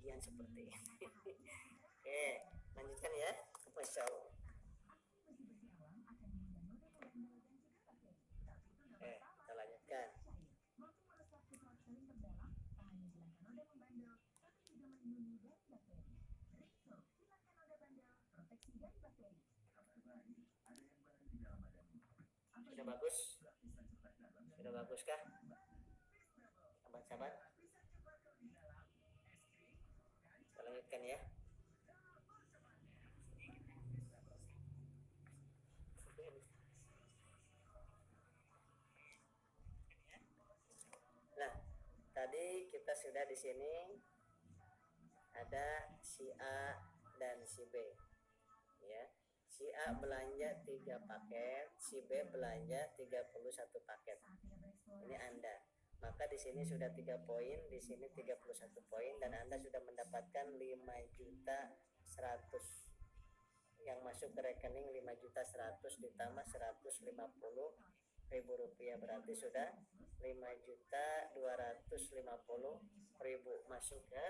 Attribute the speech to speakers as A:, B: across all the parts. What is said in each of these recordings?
A: ketinggian seperti ini. Oke, lanjutkan ya. Masya Allah. Oke, kita lanjutkan. Sudah bagus? Sudah bagus kah? Sahabat-sahabat, kita lanjutkan ya. Nah, tadi kita sudah di sini ada si A dan si B, ya. Si A belanja 3 paket, si B belanja 31 paket. Ini Anda. Maka di sini sudah 3 poin, di sini 31 poin, dan Anda sudah mendapatkan 5.100.000 yang masuk ke rekening. 5.100.000 ditambah 150.000 rupiah, berarti sudah 5.250.000 masuk ke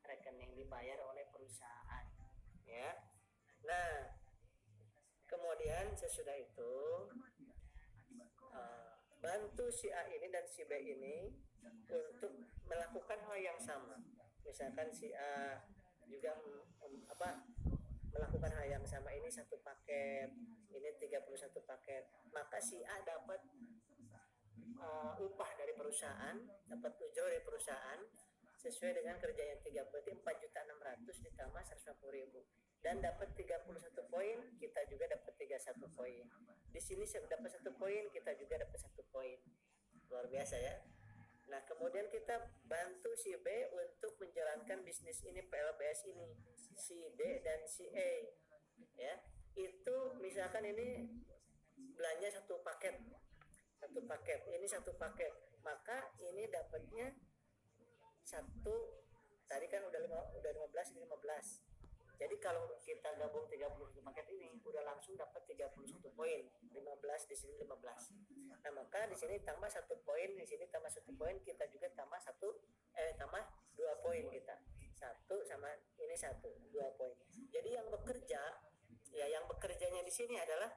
A: rekening dibayar oleh perusahaan, ya. Nah, kemudian sesudah itu bantu si A ini dan si B ini untuk melakukan hal yang sama. Misalkan si A juga melakukan hal yang sama, ini 1 paket, ini 31 paket, maka si A dapat upah dari perusahaan, dapat ujur dari perusahaan sesuai dengan kerja yang 3, berarti 4.600.000 ditambah 150.000, dan dapat 31 poin, kita juga dapat 31 poin. Di sini dapat 1 poin, kita juga dapat 1 poin. Luar biasa ya. Nah, kemudian kita bantu si B untuk menjalankan bisnis ini, PLBS ini, si D dan si E, ya. Itu misalkan ini belanja 1 paket, ini 1 paket, maka ini dapatnya 1, tadi kan udah 15, ini 15. Jadi kalau kita gabung 31 paket ini udah langsung dapat 31 poin. 15 di sini 15. Nah, maka di sini tambah 1 poin, di sini tambah 1 poin, kita juga tambah 2 poin kita. 1 sama ini 1, 2 poin. Jadi yang bekerjanya di sini adalah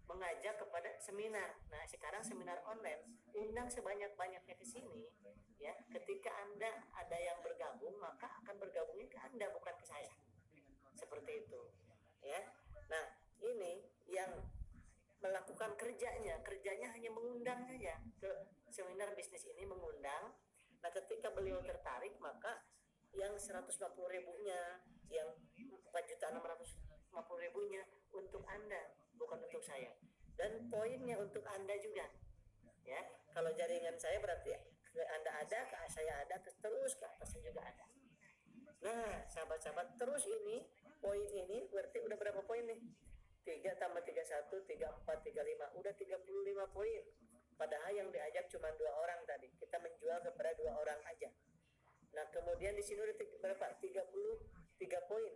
A: mengajak kepada seminar. Nah, sekarang seminar online, undang sebanyak-banyaknya ke sini, ya. Ketika Anda ada yang bergabung, maka akan bergabungnya ke Anda, bukan ke saya. Seperti itu, ya. Nah, ini yang melakukan kerjanya hanya mengundang saja ke seminar bisnis ini, mengundang. Nah, ketika beliau tertarik, maka yang 150.000-nya, yang 4.650.000-nya untuk Anda, bukan untuk saya. Dan poinnya untuk Anda juga, ya. Kalau jaringan saya berarti ke Anda ada, ke saya ada, terus ke atasnya juga ada. Nah, sahabat-sahabat, terus ini poin ini berarti udah berapa poin nih? 3 tambah 3, 1, 3, 4, 3, 5, udah 35 poin. Padahal yang diajak cuma 2 orang tadi, kita menjual kepada 2 orang aja. Nah, kemudian di sini udah berapa? 33 poin.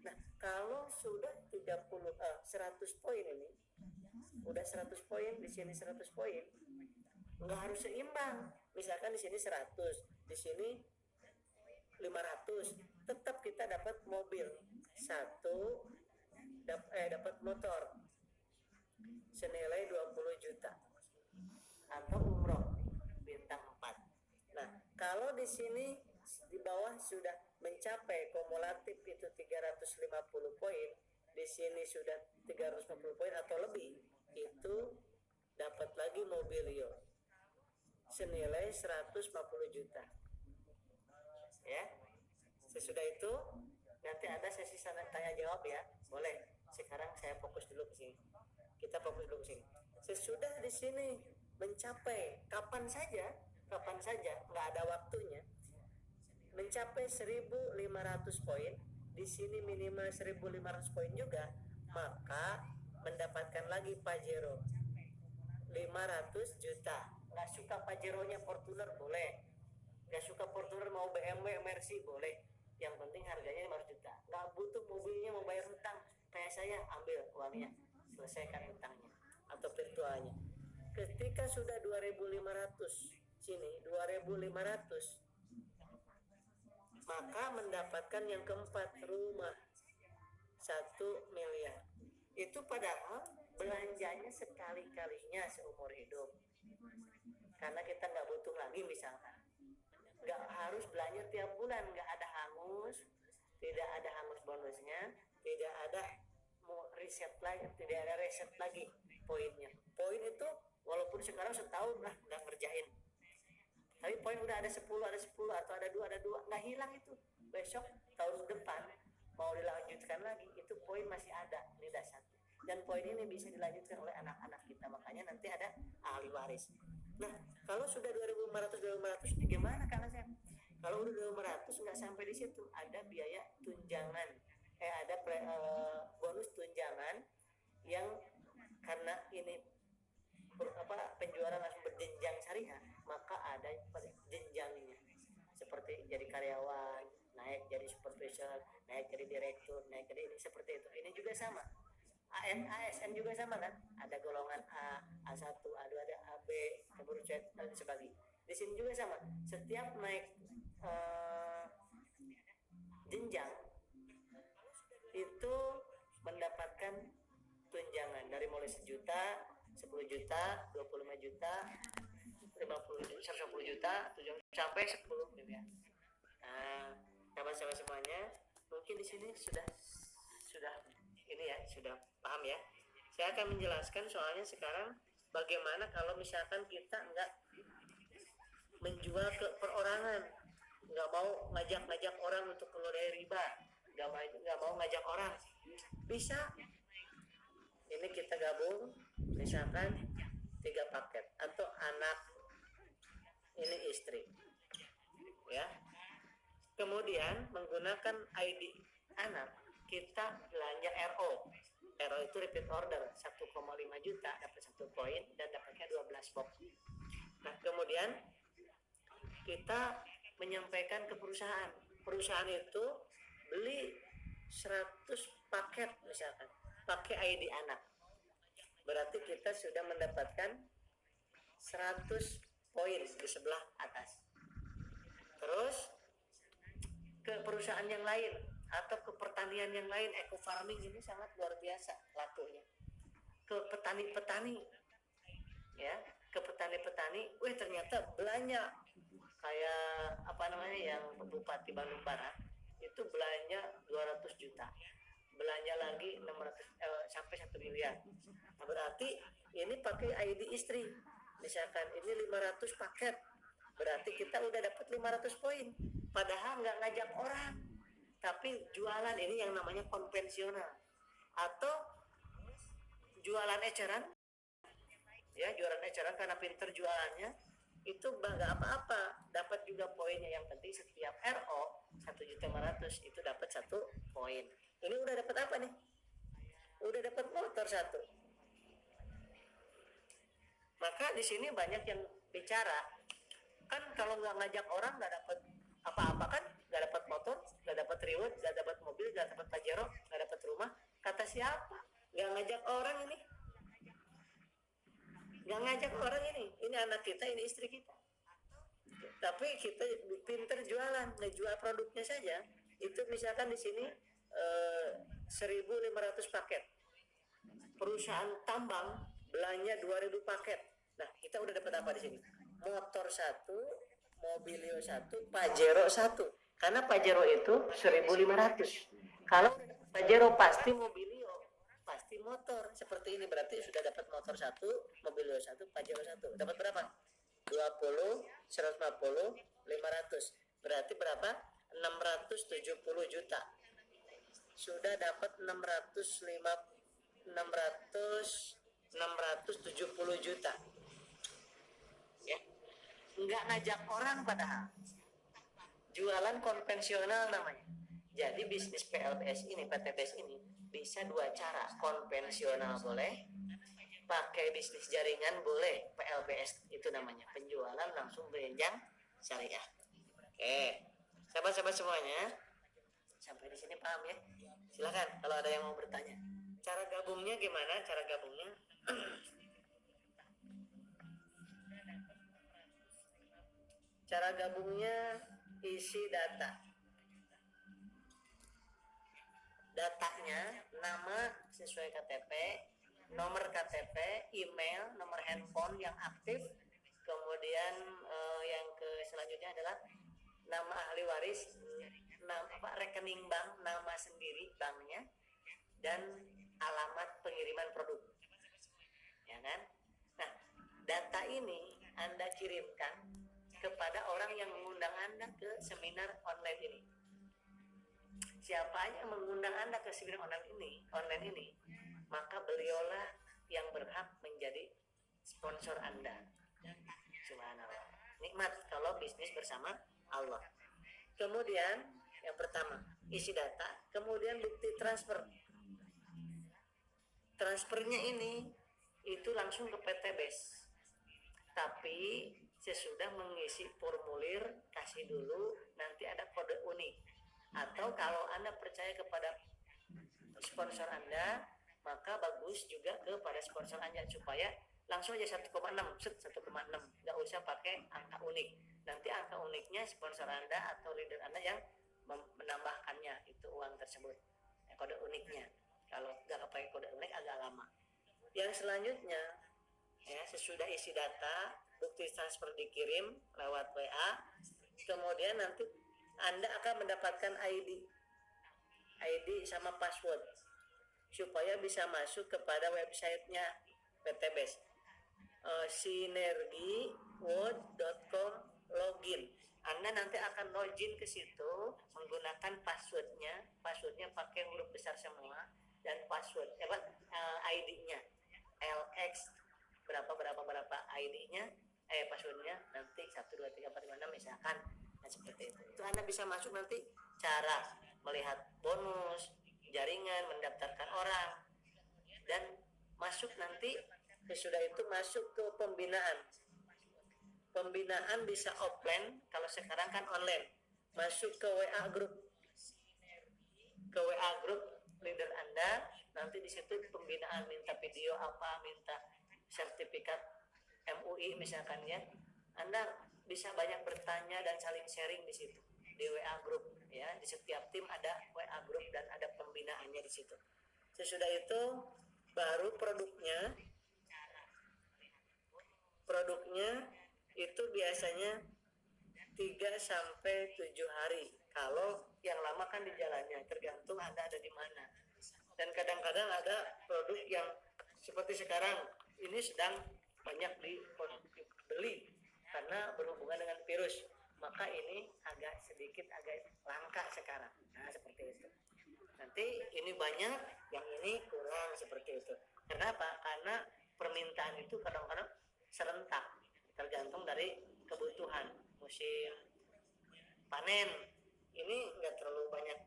A: Nah, kalau sudah 100 poin ini, udah 100 poin, di sini 100 poin, nggak harus seimbang. Misalkan di sini 100, di sini 500, tetap kita dapat mobil 1, dapat motor senilai 20 juta atau umroh bintang 4. Nah, kalau di sini di bawah sudah mencapai kumulatif itu 350 poin, di sini sudah 350 poin atau lebih, itu dapat lagi mobilio senilai 150 juta. Ya, sesudah itu nanti ada sesi tanya jawab ya, boleh. Sekarang saya fokus dulu ke sini. Kita fokus dulu ke sini. Sesudah di sini mencapai kapan saja, nggak ada waktunya. Mencapai 1.500 poin, di sini minimal 1.500 poin juga, maka mendapatkan lagi Pajero 500 juta. Nggak suka Pajeronya Fortuner boleh, nggak suka Fortuner mau BMW, Mercy boleh, yang penting harganya 500 juta. Nggak butuh mobilnya, mau bayar hutang kayak saya, ambil uangnya, selesaikan hutangnya atau virtualnya. Ketika sudah 2.500 sini 2.500, maka mendapatkan yang keempat, rumah 1 miliar. Itu padahal belanjanya sekali-kalinya seumur hidup, karena kita nggak butuh lagi, misalkan nggak harus belanja tiap bulan, nggak ada hangus, tidak ada hangus bonusnya, tidak ada mau riset lagi, tidak ada reset lagi poinnya. Poin itu walaupun sekarang setahun lah nggak ngerjain, tapi poin udah ada 10 atau ada 2 nggak hilang itu. Besok tahun depan mau dilanjutkan lagi, itu poin masih ada di dasar, dan poin ini bisa dilanjutkan oleh anak-anak kita, makanya nanti ada ahli waris. Nah, kalau sudah 2.500 ini gimana Kang Asep? Kalau udah 2.500 nggak sampai di situ, ada biaya tunjangan, ada bonus tunjangan yang karena ini penjualan langsung berjenjang syariah, maka ada jenjangnya, seperti jadi karyawan, naik jadi supervisor, naik jadi direktur, naik jadi ini, seperti itu. Ini juga sama, ASN juga sama kan, ada golongan A, A1, A2, ada AB, kemudian dan sebagainya. Di sini juga sama, setiap naik jenjang itu mendapatkan tunjangan dari mulai 1 juta, 10 juta, 25 juta, 50 juta, 110 juta, sampai 10 miliar. Nah, sahabat-sahabat semuanya, mungkin di sini sudah ini ya, sudah paham ya. Saya akan menjelaskan soalnya sekarang bagaimana kalau misalkan kita nggak menjual ke perorangan, nggak mau ngajak orang untuk keluar dari riba, nggak mau ngajak orang, bisa ini kita gabung misalkan 3 paket, atau anak ini istri ya, kemudian menggunakan ID anak kita belanja RO itu repeat order 1,5 juta, dapat 1 poin dan dapatnya 12 box. Nah, kemudian kita menyampaikan ke perusahaan itu beli 100 paket misalkan pakai ID anak, berarti kita sudah mendapatkan 100 poin di sebelah atas. Terus ke perusahaan yang lain atau ke pertanian yang lain, eco farming ini sangat luar biasa lakunya. Ke petani-petani ya, ke petani-petani, ternyata belanja kayak yang Bupati Bandung Barat itu belanja 200 juta, belanja lagi 600 sampai 1 miliar. Nah, berarti ini pakai ID istri, misalkan ini 500 paket, berarti kita udah dapat 500 poin, padahal nggak ngajak orang, tapi jualan ini yang namanya konvensional atau jualan eceran ya, jualan eceran karena pinter jualannya, itu nggak apa-apa, dapat juga poinnya. Yang penting setiap RO 1.500.000 itu dapat 1 poin. Ini udah dapat apa nih? Udah dapat motor 1. Maka di sini banyak yang bicara kan, kalau nggak ngajak orang nggak dapat apa-apa kan, nggak dapat motor, nggak dapat reward, nggak dapat mobil, nggak dapat Pajero, nggak dapat rumah. Kata siapa? Nggak ngajak orang ini, nggak ngajak orang ini anak kita, ini istri kita, tapi kita pinter jualan, ngejual produknya saja. Itu misalkan di sini 1.500 paket, perusahaan tambang belanja 2.000 paket. Nah, kita udah dapat apa di sini? Motor 1, Mobilio 1, Pajero 1. Karena Pajero itu 1.500. Kalau Pajero pasti Mobilio, pasti motor. Seperti ini berarti sudah dapat motor 1, Mobilio 1, Pajero 1. Dapat berapa? 20, 150, 500. Berarti berapa? 670 juta. Sudah dapat 670 juta. Ya. Enggak ngajak orang padahal. Jualan konvensional namanya. Jadi bisnis PLBS ini, PTBS ini bisa 2 cara. Konvensional boleh, pakai bisnis jaringan boleh. PLBS itu namanya, penjualan langsung berjenjang syariah. Oke, sahabat-sahabat semuanya, sampai di sini paham ya? Silakan kalau ada yang mau bertanya. Cara gabungnya gimana? Cara gabungnya cara gabungnya isi data. datanya, nama sesuai KTP, nomor KTP, email, nomor handphone yang aktif, kemudian yang selanjutnya adalah nama ahli waris, rekening bank, nama sendiri banknya, dan alamat pengiriman produk, ya kan? Nah, data ini Anda kirimkan kepada orang yang mengundang Anda ke seminar online ini. Siapa yang mengundang Anda ke seminar online ini, maka beliaulah yang berhak menjadi sponsor Anda. Subhanallah. Nikmat kalau bisnis bersama Allah. Kemudian yang pertama, isi data, kemudian bukti transfer. Transfernya ini itu langsung ke PT BES. Tapi sesudah mengisi formulir, kasih dulu, nanti ada kode unik. Atau kalau Anda percaya kepada sponsor Anda, maka bagus juga kepada sponsor Anda supaya langsung aja 1,6, nggak usah pakai angka unik. Nanti angka uniknya sponsor Anda atau leader Anda yang menambahkannya itu uang tersebut, kode uniknya. Kalau nggak pakai kode unik agak lama. Yang selanjutnya, ya, sesudah isi data, bukti transfer dikirim lewat WA, kemudian nanti Anda akan mendapatkan ID sama password supaya bisa masuk kepada websitenya PT BES, sinergiworld.com login. Anda nanti akan login ke situ menggunakan passwordnya pakai huruf besar semua, dan password ID-nya LX berapa ID-nya, passwordnya nanti 1 2 3 4 5 6 misalkan. Nah, seperti itu Anda bisa masuk nanti cara melihat bonus, jaringan, mendaftarkan orang, dan masuk nanti sesudah itu masuk ke pembinaan bisa offline, kalau sekarang kan online. Masuk ke WA group leader Anda, nanti di situ pembinaan, minta video apa, minta sertifikat MUI misalkan, ya. Anda bisa banyak bertanya dan saling sharing di situ di WA group, ya. Di setiap tim ada WA group dan ada pembinaannya di situ. Sesudah itu baru produknya itu biasanya 3-7 hari. Kalau yang lama kan di jalannya, tergantung Anda ada di mana. Dan kadang-kadang ada produk yang seperti sekarang ini sedang banyak dibeli karena berhubungan dengan virus, maka ini agak langka sekarang. Nah, seperti itu. Nanti ini banyak, yang ini kurang, seperti itu. Kenapa? Karena permintaan itu kadang-kadang serentak, tergantung dari kebutuhan. Musim panen ini nggak terlalu banyak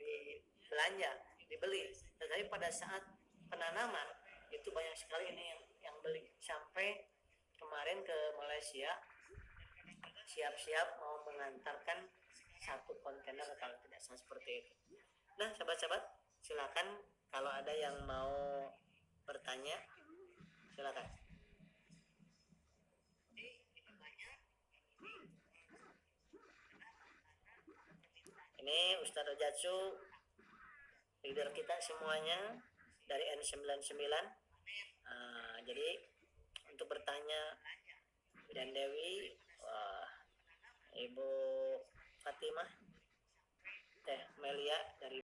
A: dibeli, tetapi pada saat penanaman itu banyak sekali ini yang beli. Sampai kemarin ke Malaysia, siap-siap mau mengantarkan 1 kontainer kalau tidak salah, seperti itu. Nah, sahabat-sahabat, silakan kalau ada yang mau bertanya, silakan. Ini Ustadz Ojatsu, leader kita semuanya dari N99. Jadi untuk bertanya, dan Dewi, Ibu Fatimah, Teh Melia dari